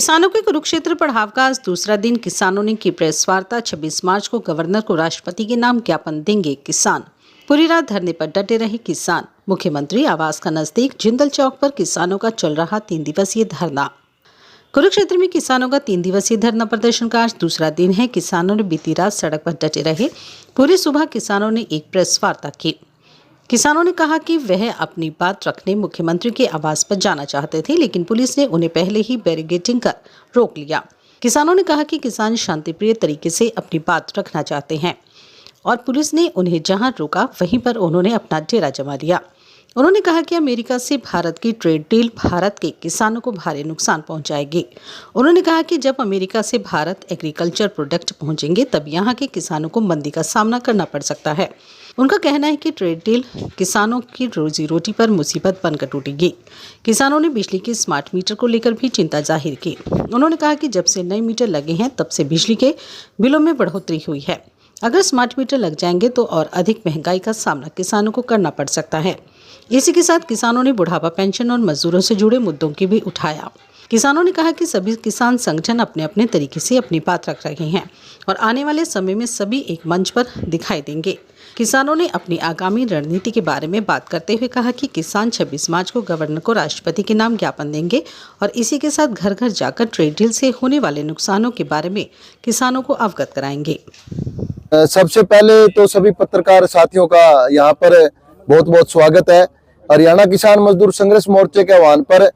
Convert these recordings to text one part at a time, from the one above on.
किसानों के कुरुक्षेत्र पड़ाव का आज दूसरा दिन। किसानों ने की प्रेस वार्ता। 26 मार्च को गवर्नर को राष्ट्रपति के नाम ज्ञापन देंगे किसान। पूरी रात धरने पर डटे रहे किसान। मुख्यमंत्री आवास का नजदीक जिंदल चौक पर किसानों का चल रहा 3 दिवसीय धरना। कुरुक्षेत्र में किसानों का 3 दिवसीय धरना प्रदर्शन का आज दूसरा दिन है। किसानों ने बीती रात सड़क पर डटे रहे। पूरी सुबह किसानों ने एक प्रेस वार्ता की। किसानों ने कहा कि वह अपनी बात रखने मुख्यमंत्री के आवास पर जाना चाहते थे, लेकिन पुलिस ने उन्हें पहले ही बैरिकेडिंग कर रोक लिया। किसानों ने कहा कि किसान शांतिप्रिय तरीके से अपनी बात रखना चाहते हैं और पुलिस ने उन्हें जहां रोका वहीं पर उन्होंने अपना डेरा जमा लिया। उन्होंने कहा कि अमेरिका से भारत की ट्रेड डील भारत के किसानों को भारी नुकसान पहुंचाएगी। उन्होंने कहा कि जब अमेरिका से भारत एग्रीकल्चर प्रोडक्ट पहुंचेंगे तब यहां के किसानों को मंदी का सामना करना पड़ सकता है। उनका कहना है कि ट्रेड डील किसानों की रोजी रोटी पर मुसीबत बनकर टूटेगी। किसानों ने बिजली के स्मार्ट मीटर को लेकर भी चिंता जाहिर की। उन्होंने कहा कि जब से नए मीटर लगे हैं तब से बिजली के बिलों में बढ़ोतरी हुई है। अगर स्मार्ट मीटर लग जाएंगे तो और अधिक महंगाई का सामना किसानों को करना पड़ सकता है। इसी के साथ किसानों ने बुढ़ापा पेंशन और मजदूरों से जुड़े मुद्दों की भी उठाया। किसानों ने कहा कि सभी किसान संगठन अपने अपने तरीके से अपनी बात रख रहे हैं और आने वाले समय में सभी एक मंच पर दिखाई देंगे। किसानों ने अपनी आगामी रणनीति के बारे में बात करते हुए कहा कि किसान 26 मार्च को गवर्नर को राष्ट्रपति के नाम ज्ञापन देंगे और इसी के साथ घर घर जाकर ट्रेड डील से होने वाले नुकसानों के बारे में किसानों को अवगत कराएंगे। सबसे पहले तो सभी पत्रकार साथियों का यहाँ पर बहुत बहुत स्वागत है। हरियाणा किसान मजदूर संघर्ष मोर्चे के आह्वान पर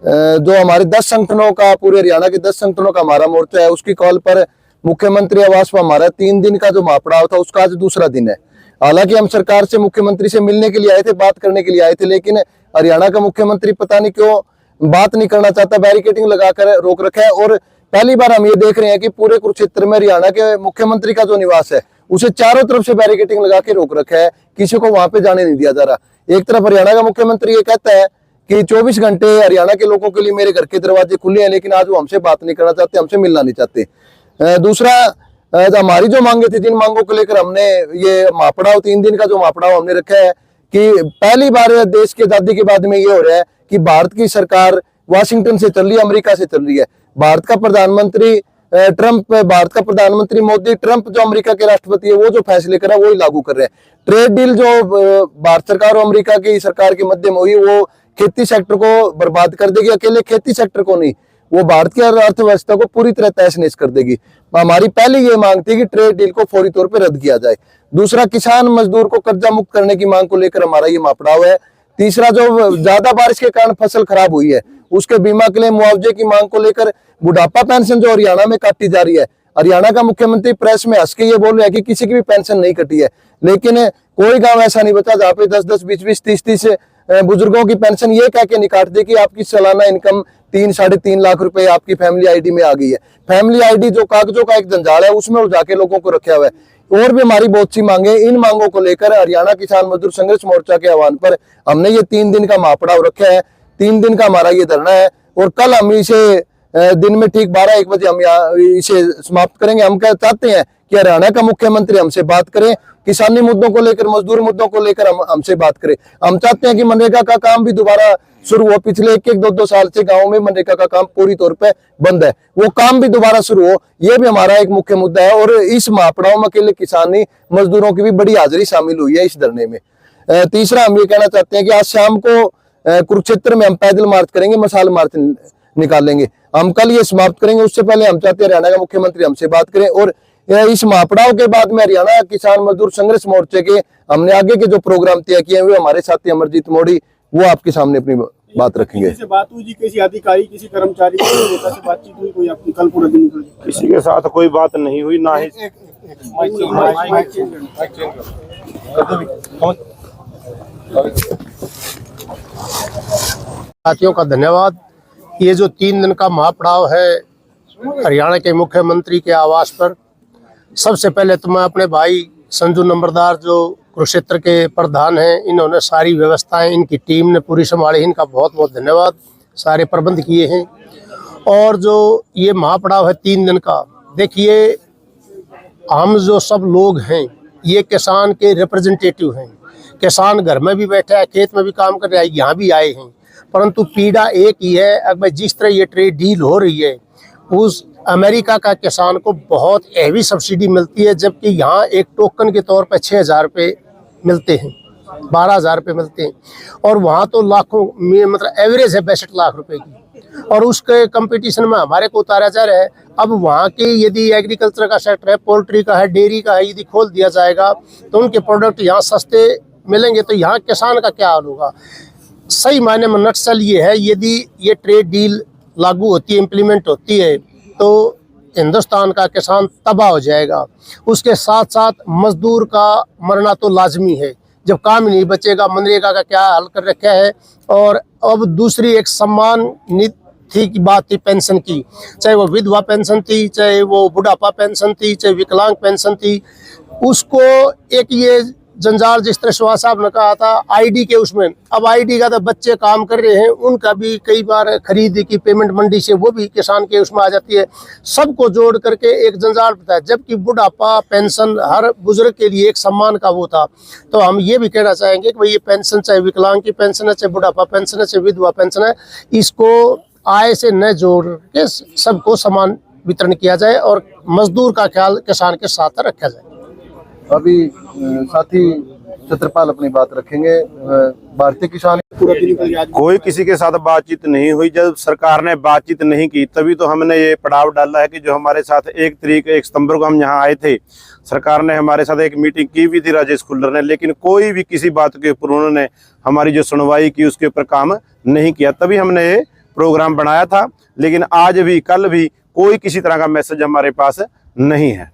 जो हमारे 10 संगठनों का, पूरे हरियाणा के 10 संगठनों का हमारा मोर्चा है, उसकी कॉल पर मुख्यमंत्री आवास पर हमारा 3 दिन का जो महापड़ाव था उसका आज दूसरा दिन है। हालांकि हम सरकार से, मुख्यमंत्री से मिलने के लिए आए थे, बात करने के लिए आए थे, लेकिन हरियाणा का मुख्यमंत्री पता नहीं क्यों बात नहीं करना चाहता, बैरिकेडिंग लगाकर रोक रखा है। और पहली बार हम ये देख रहे हैं कि पूरे कुरुक्षेत्र में हरियाणा के मुख्यमंत्री का जो निवास है उसे चारों तरफ से बैरिकेडिंग लगा के रोक रखा है, किसी को वहां पे जाने नहीं दिया जा रहा। एक तरफ हरियाणा का मुख्यमंत्री ये कहता है कि 24 घंटे हरियाणा के लोगों के लिए मेरे घर के दरवाजे खुले हैं, लेकिन आज वो हमसे बात नहीं करना चाहते, हमसे मिलना नहीं चाहते। दूसरा, हमारी जो मांगे थी, जिन मांगों को लेकर हमने ये महापड़ाव, 3 दिन का जो महापड़ाव हमने रखा है, कि पहली बार देश की आजादी के बाद में ये हो रहा है कि भारत की सरकार वाशिंगटन से चल रही है, अमेरिका से चल रही है। भारत का प्रधानमंत्री ट्रंप, भारत का प्रधानमंत्री मोदी, ट्रंप जो अमेरिका के राष्ट्रपति है, वो जो फैसले कर रहा है वही लागू कर रहे हैं। ट्रेड डील जो भारत सरकार और अमेरिका की सरकार के मध्य में हुई, वो खेती सेक्टर को बर्बाद कर देगी। अकेले खेती सेक्टर को नहीं, वो भारत की अर्थव्यवस्था को पूरी तरह तहस नहस कर देगी। हमारी पहली ये मांग थी कि ट्रेड डील को फौरी तौर पर रद्द किया जाए। दूसरा, किसान मजदूर को कर्जा मुक्त करने की मांग को लेकर हमारा ये महापड़ाव है। तीसरा, जो ज्यादा बारिश के कारण फसल खराब हुई है उसके बीमा के लिए मुआवजे की मांग को लेकर बुढ़ापा पेंशन जो हरियाणा में काटी जा रही है। हरियाणा का मुख्यमंत्री प्रेस में हंस के ये बोल रहे हैं कि किसी की भी पेंशन नहीं कटी है, लेकिन कोई गांव ऐसा नहीं बचा जहाँ पे 10-10, 20-20, 30-30 बुजुर्गों की पेंशन ये कह के निकाट दे कि आपकी सालाना इनकम 3-3.5 लाख रुपए आपकी फैमिली आईडी में आ गई है। फैमिली आईडी जो कागजों का एक जंजाल है, उसमें उलझा के लोगों को रखा हुआ है। और भी हमारी बहुत सी मांगे, इन मांगों को लेकर हरियाणा किसान मजदूर संघर्ष मोर्चा के आह्वान पर हमने ये 3 दिन का महापड़ाव रखा है। 3 दिन का हमारा ये धरना है और कल हम इसे दिन में ठीक 12-1 बजे हम यहाँ इसे समाप्त करेंगे। हम क्या चाहते हैं कि हरियाणा का मुख्यमंत्री हमसे बात करें, किसानी मुद्दों को लेकर, मजदूर मुद्दों को लेकर हमसे बात करें। हम चाहते हैं कि मनरेगा का काम भी दोबारा शुरू हो। पिछले 1-2 साल से गाँव में मनरेगा का काम पूरी तौर पर बंद है, वो काम भी दोबारा शुरू हो। ये भी हमारा एक मुख्य मुद्दा है। और इस महापड़ाव में अकेले किसानी मजदूरों की भी बड़ी हाजिरी शामिल हुई है इस धरने में। तीसरा, हम ये कहना चाहते हैं कि आज शाम को कुरुक्षेत्र में हम पैदल मार्च करेंगे, मशाल मार्च निकालेंगे। हम कल ये समाप्त करेंगे। उससे पहले हम चाहते हैं हरियाणा का मुख्यमंत्री हमसे बात करें। और इस महापड़ाव के बाद में हरियाणा किसान मजदूर संघर्ष मोर्चे के हमने आगे के जो प्रोग्राम तय किए हुए, हमारे साथी अमरजीत मोड़ी वो आपके सामने अपनी बात रखेंगे। किसी से बात हुई जी? किसी अधिकारी, किसी कर्मचारी, किसी नेता से बातचीत हुई कोई आपकी कल पूरा दिन? किसी के साथ कोई बात नहीं हुई, ना ही साथियों का धन्यवाद। ये जो 3 दिन का महापड़ाव है हरियाणा के मुख्यमंत्री के आवास पर, सबसे पहले तो मैं अपने भाई संजू नंबरदार जो कुरुक्षेत्र के प्रधान हैं, इन्होंने सारी व्यवस्थाएं, इनकी टीम ने पूरी संभाली, इनका बहुत बहुत धन्यवाद। सारे प्रबंध किए हैं। और जो ये महापड़ाव है 3 दिन का, देखिए हम जो सब लोग हैं ये किसान के रिप्रेजेंटेटिव हैं। किसान घर में भी बैठे हैं, खेत में भी काम कर रहे हैं, यहाँ भी आए हैं। परंतु पीड़ा एक ही है, अगर जिस तरह ये ट्रेड डील हो रही है उस अमेरिका का किसान को बहुत हैवी सब्सिडी मिलती है, जबकि यहाँ एक टोकन के तौर पर 6,000 रुपये मिलते हैं, 12,000 रुपये मिलते हैं, और वहाँ तो लाखों में मतलब एवरेज है 62 लाख रुपए की, और उसके कंपटीशन में हमारे को उतारा जा रहा है। अब वहाँ के यदि एग्रीकल्चर का सेक्टर है, पोल्ट्री का है, डेयरी का है, यदि खोल दिया जाएगा तो उनके प्रोडक्ट यहाँ सस्ते मिलेंगे, तो यहाँ किसान का क्या हाल होगा। सही मायने में नक्सल ये है, यदि ये ट्रेड डील लागू होती है, इम्प्लीमेंट होती है, तो हिंदुस्तान का किसान तबाह हो जाएगा। उसके साथ साथ मजदूर का मरना तो लाजमी है, जब काम ही नहीं बचेगा। मनरेगा का क्या हल कर रखा है। और अब दूसरी एक सम्मान निधि की बात थी पेंशन की, चाहे वो विधवा पेंशन थी, चाहे वो बुढ़ापा पेंशन थी, चाहे विकलांग पेंशन थी, उसको एक ये जंजाल जिस तरह सुहास साहब ने कहा था आईडी के उसमें, अब आईडी का तो बच्चे काम कर रहे हैं, उनका भी कई बार खरीद की पेमेंट मंडी से वो भी किसान के उसमें आ जाती है। सबको जोड़ करके एक जंजाल पता है, जबकि बुढ़ापा पेंशन हर बुजुर्ग के लिए एक सम्मान का वो था। तो हम ये भी कहना चाहेंगे कि भाई ये पेंशन, चाहे विकलांग की पेंशन है, चाहे बुढ़ापा पेंशन है, चाहे विधवा पेंशन है, इसको आय से न जोड़ के सबको समान वितरण किया जाए और मजदूर का ख्याल किसान के साथ रखा जाए। अभी साथी छत्रपाल अपनी बात रखेंगे। भारतीय किसान पूरा दिन निकल गया आज। कोई किसी के साथ बातचीत नहीं हुई। जब सरकार ने बातचीत नहीं की तभी तो हमने ये पड़ाव डाला है कि जो हमारे साथ 1 सितंबर को हम यहाँ आए थे, सरकार ने हमारे साथ एक मीटिंग की भी थी राजेश खुल्लर ने, लेकिन कोई भी किसी बात के ऊपर उन्होंने हमारी जो सुनवाई की उसके ऊपर काम नहीं किया। तभी हमने ये प्रोग्राम बनाया था, लेकिन आज भी कल भी कोई किसी तरह का मैसेज हमारे पास नहीं है।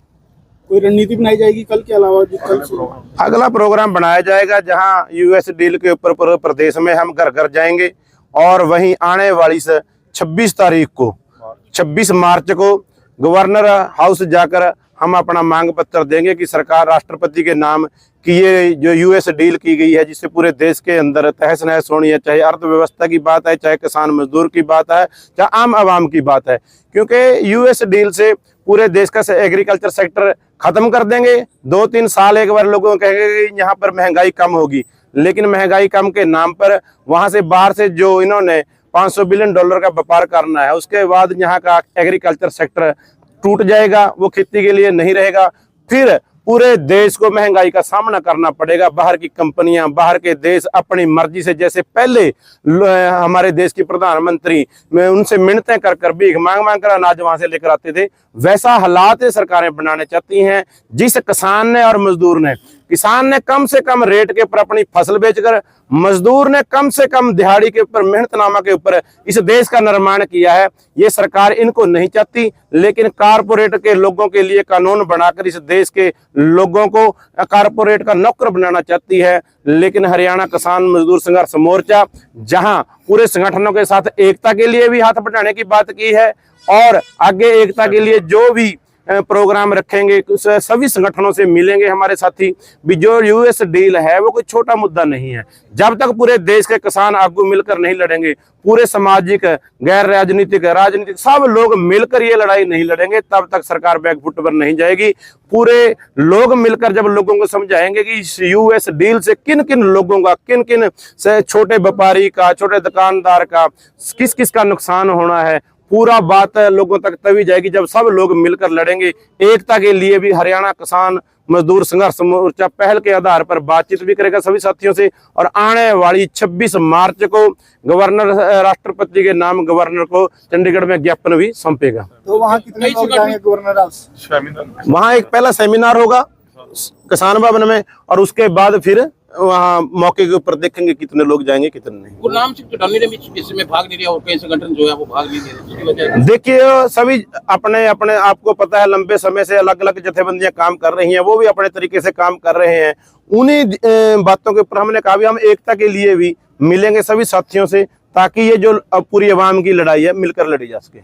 कोई रणनीति बनाई जाएगी कल के अलावा? कल से अगला प्रोग्राम बनाया जाएगा जहां यूएस डील के ऊपर पूरे प्रदेश में हम घर घर जाएंगे, और वहीं आने वाली 26 तारीख को 26 मार्च को गवर्नर हाउस जाकर हम अपना मांग पत्र देंगे कि सरकार राष्ट्रपति के नाम कि ये जो यूएस डील की गई है, जिससे पूरे देश के अंदर तहस नहस होनी है, चाहे अर्थव्यवस्था की बात है, चाहे किसान मजदूर की बात है, चाहे आम आवाम की बात है, क्योंकि यूएस डील से पूरे देश का एग्रीकल्चर सेक्टर खत्म कर देंगे। 2-3 साल एक बार लोगों को कहेंगे कि यहाँ पर महंगाई कम होगी, लेकिन महंगाई कम के नाम पर वहां से बाहर से जो इन्होंने $500 बिलियन का व्यापार करना है, उसके बाद यहाँ का एग्रीकल्चर सेक्टर टूट जाएगा, वो खेती के लिए नहीं रहेगा। फिर पूरे देश को महंगाई का सामना करना पड़ेगा। बाहर की कंपनियां, बाहर के देश अपनी मर्जी से, जैसे पहले हमारे देश की प्रधानमंत्री में उनसे मिन्नतें कर कर भीख मांग मांग कर अनाज वहां से लेकर आते थे, वैसा हालात सरकारें बनाने चाहती हैं। जिस किसान ने और मजदूर ने, किसान ने कम से कम रेट के ऊपर अपनी फसल बेचकर, मजदूर ने कम से कम दिहाड़ी के ऊपर, मेहनतनामा के ऊपर इस देश का निर्माण किया है, ये सरकार इनको नहीं चाहती। लेकिन कारपोरेट के लोगों के लिए कानून बनाकर इस देश के लोगों को कारपोरेट का नौकर बनाना चाहती है। लेकिन हरियाणा किसान मजदूर संघर्ष मोर्चा जहां पूरे संगठनों के साथ एकता के लिए भी हाथ बढ़ाने की बात की है, और आगे एकता के लिए जो भी प्रोग्राम रखेंगे सभी संगठनों से मिलेंगे हमारे साथी भी। जो यूएस डील है वो कोई छोटा मुद्दा नहीं है। जब तक पूरे देश के किसान आगू मिलकर नहीं लड़ेंगे, पूरे सामाजिक, गैर राजनीतिक, राजनीतिक सब लोग मिलकर ये लड़ाई नहीं लड़ेंगे, तब तक सरकार बैकफुट पर नहीं जाएगी। पूरे लोग मिलकर जब लोगों को समझाएंगे कि इस यूएस डील से किन किन लोगों का, किन किन से छोटे व्यापारी का, छोटे दुकानदार का, किस किस का नुकसान होना है, पूरा बात लोगों तक तभी जाएगी जब सब लोग मिलकर लड़ेंगे। एकता के लिए भी हरियाणा किसान मजदूर संघर्ष मोर्चा पहल के आधार पर बातचीत भी करेगा सभी साथियों से, और आने वाली 26 मार्च को गवर्नर, राष्ट्रपति के नाम गवर्नर को चंडीगढ़ में ज्ञापन भी सौंपेगा। तो वहाँ कितने लोग जाएंगे गवर्नर हाउस? वहाँ एक पहला सेमिनार होगा किसान भवन में, और उसके बाद फिर वहाँ मौके के ऊपर देखेंगे कितने लोग जाएंगे कितने नहीं। गुरनाम सिंह चौटानी ने भी इसमें भाग नहीं लिया और कई संगठन जो है वो भाग नहीं ले रहे, उसकी वजह देखिए सभी अपने अपने, आपको पता है लंबे समय से अलग अलग जथेबंदियां काम कर रही हैं, वो भी अपने तरीके से काम कर रहे हैं। उन्हीं बातों के ऊपर हमने कहा भी हम एकता के लिए भी मिलेंगे सभी साथियों से, ताकि ये जो पूरी आवाम की लड़ाई है मिलकर लड़ी जा सके।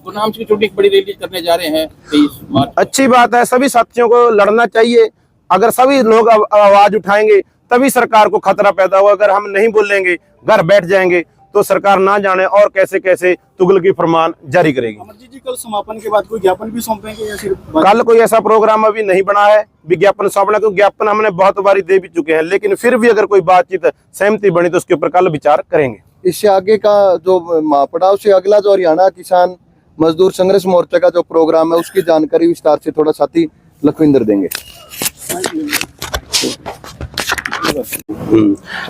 गुरनाम सिंह चौटानी एक बड़ी रैली करने जा रहे हैं 23 मार्च। अच्छी बात है, सभी साथियों को लड़ना चाहिए। अगर सभी लोग आवाज उठाएंगे तभी सरकार को खतरा पैदा होगा। अगर हम नहीं बोलेंगे, घर बैठ जाएंगे, तो सरकार ना जाने और कैसे कैसे तुगलकी फरमान जारी करेगी। अमरजीत जी, कल समापन के बाद कोई ज्ञापन भी सौंपेंगे या सिर्फ? कल कोई ऐसा प्रोग्राम अभी नहीं बना है विज्ञापन सौंपना, क्योंकि ज्ञापन हमने बहुत बारी दे भी चुके हैं, लेकिन फिर भी अगर कोई बातचीत सहमति बनी तो उसके ऊपर कल विचार करेंगे। इससे आगे का जो महापड़ाव से अगला जो हरियाणा किसान मजदूर संघर्ष मोर्चा का जो प्रोग्राम है उसकी जानकारी विस्तार से थोड़ा साथी लखविंदर देंगे।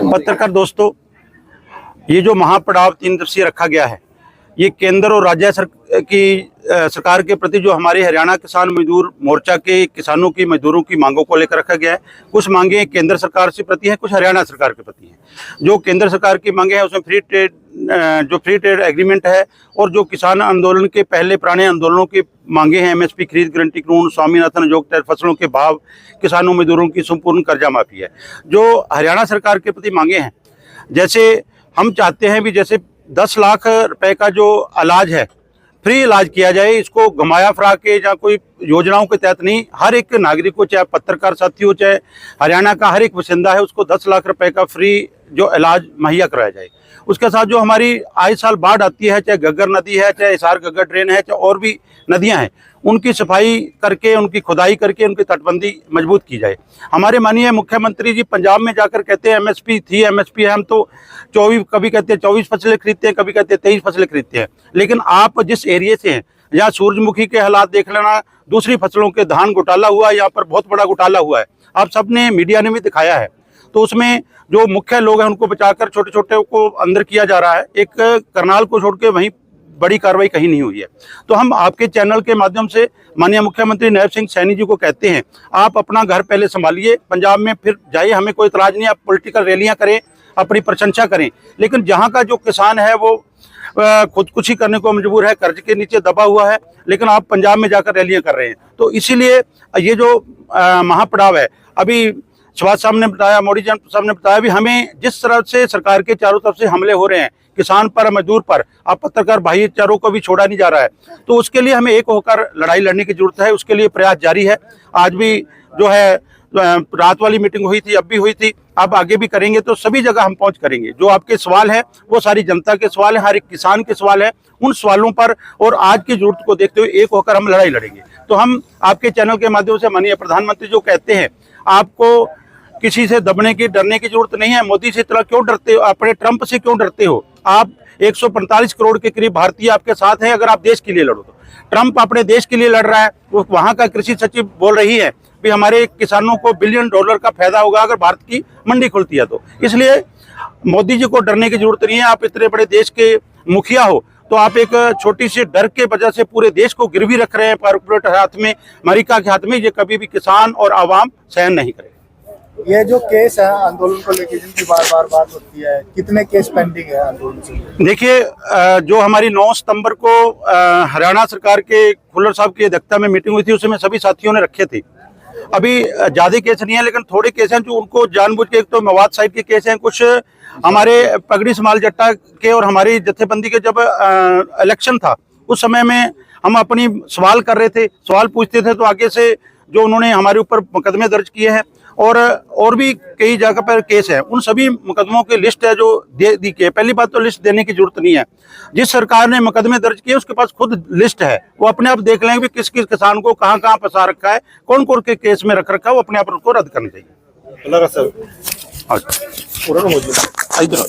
पत्रकार दोस्तों, ये जो महापड़ाव 3 दिवसीय रखा गया है, ये केंद्र और राज्य सरकार के प्रति जो हमारे हरियाणा किसान मजदूर मोर्चा के किसानों की मजदूरों की मांगों को लेकर रखा गया है। कुछ मांगे केंद्र सरकार से प्रति हैं, कुछ हरियाणा सरकार के प्रति हैं। जो केंद्र सरकार की मांगे हैं उसमें फ्री ट्रेड एग्रीमेंट है, और जो किसान आंदोलन के पहले पुराने आंदोलनों की मांगे हैं, MSP खरीद गारंटी कानून, स्वामीनाथन आयोग, फसलों के भाव, किसानों मजदूरों की संपूर्ण कर्जा माफी है। जो हरियाणा सरकार के प्रति मांगे हैं, जैसे हम चाहते हैं भी जैसे 10 लाख रुपए का जो इलाज है फ्री इलाज किया जाए, इसको घुमाया फिरा के या कोई योजनाओं के तहत नहीं, हर एक नागरिक को, चाहे पत्रकार साथी हो, चाहे हरियाणा का हर एक बासिंदा है, उसको 10 लाख रुपए का फ्री जो इलाज मुहैया कराया जाए। उसके साथ जो हमारी आए साल बाढ़ आती है, चाहे घग्गर नदी है, चाहे हिसार घग्गर ड्रेन है, चाहे और भी नदियां हैं, उनकी सफाई करके, उनकी खुदाई करके उनकी तटबंदी मजबूत की जाए। हमारे माननीय मुख्यमंत्री जी पंजाब में जाकर कहते हैं MSP थी, MSP है, हम तो 24, कभी कहते हैं 24 फसलें खरीदते हैं, कभी कहते हैं 23 फसलें खरीदते हैं। लेकिन आप जिस एरिया से हैं, यहाँ सूरजमुखी के हालात देख लेना, दूसरी फसलों के धान घोटाला हुआ, यहाँ पर बहुत बड़ा घोटाला हुआ है, आप सबने मीडिया ने भी दिखाया है। तो उसमें जो मुख्य लोग हैं उनको बचाकर छोटे छोटे को अंदर किया जा रहा है। एक करनाल को छोड़ के वहीं बड़ी कार्रवाई कहीं नहीं हुई है। तो हम आपके चैनल के माध्यम से माननीय मुख्यमंत्री नायब सिंह सैनी जी को कहते हैं, आप अपना घर पहले संभालिए, पंजाब में फिर जाइए, हमें कोई इतराज नहीं, आप पॉलिटिकल रैलियां करें, अपनी प्रशंसा करें, लेकिन जहां का जो किसान है वो खुदकुशी करने को मजबूर है, कर्ज के नीचे दबा हुआ है, लेकिन आप पंजाब में जाकर रैलियां कर रहे हैं। तो इसीलिए ये जो महापड़ाव है, अभी सुभाष साहब ने बताया, मोदी जी साहब ने बताया भी, हमें जिस तरह से सरकार के चारों तरफ से हमले हो रहे हैं किसान पर, मजदूर पर, आप पत्रकार भाईचारों को भी छोड़ा नहीं जा रहा है, तो उसके लिए हमें एक होकर लड़ाई लड़ने की जरूरत है। उसके लिए प्रयास जारी है। आज भी जो है रात वाली मीटिंग हुई थी, अब भी हुई थी, अब आगे भी करेंगे। तो सभी जगह हम पहुंच करेंगे। जो आपके सवाल है वो सारी जनता के सवाल है, हर एक किसान के सवाल है, उन सवालों पर और आज की जरूरत को देखते हुए एक होकर हम लड़ाई लड़ेंगे। तो हम आपके चैनल के माध्यम से माननीय प्रधानमंत्री जो कहते हैं, आपको किसी से दबने की, डरने की जरूरत नहीं है। मोदी से इतना क्यों डरते हो, अपने ट्रंप से क्यों डरते हो? आप 145 करोड़ के करीब भारतीय आपके साथ हैं। अगर आप देश के लिए लड़ो तो ट्रंप अपने देश के लिए लड़ रहा है। वो वहां का कृषि सचिव बोल रही है कि हमारे किसानों को $1 बिलियन का फायदा होगा अगर भारत की मंडी खुलती है। तो इसलिए मोदी जी को डरने की जरूरत नहीं है। आप इतने बड़े देश के मुखिया हो, तो आप एक छोटी सी डर के वजह से पूरे देश को गिरवी रख रहे हैं कॉर्पोरेट हाथ में, अमेरिका के हाथ में। ये कभी भी किसान और आवाम सहन नहीं करे। ये जो केस है आंदोलन को लेकर, जिनकी बार बार बात होती है, कितने केस पेंडिंग है आंदोलन से? देखिए, जो हमारी 9 सितंबर को हरियाणा सरकार के खुल्लर साहब की अध्यक्षता में मीटिंग हुई थी, उसमें सभी साथियों ने रखे थे। अभी ज्यादा केस नहीं है, लेकिन थोड़े केस हैं जो उनको जानबूझ के, एक तो मवाद साइड के केस हैं, कुछ हमारे पगड़ी समाल जट्टा के और हमारी जत्थेबंदी के जब इलेक्शन था उस समय में हम अपनी सवाल कर रहे थे, सवाल पूछते थे, तो आगे से जो उन्होंने हमारे ऊपर मुकदमे दर्ज किए हैं और भी कई जगह पर केस है, उन सभी मुकदमों की लिस्ट है जो दे दी है। पहली बात तो लिस्ट देने की जरूरत नहीं है। जिस सरकार ने मुकदमे दर्ज किए उसके पास खुद लिस्ट है, वो अपने आप देख लेंगे किस किस किसान को कहां कहां फंसा रखा है, कौन कौन के केस में रख रखा है, वो अपने आप उसको रद्द करना चाहिए। लगा सर, पूरा हो जाए।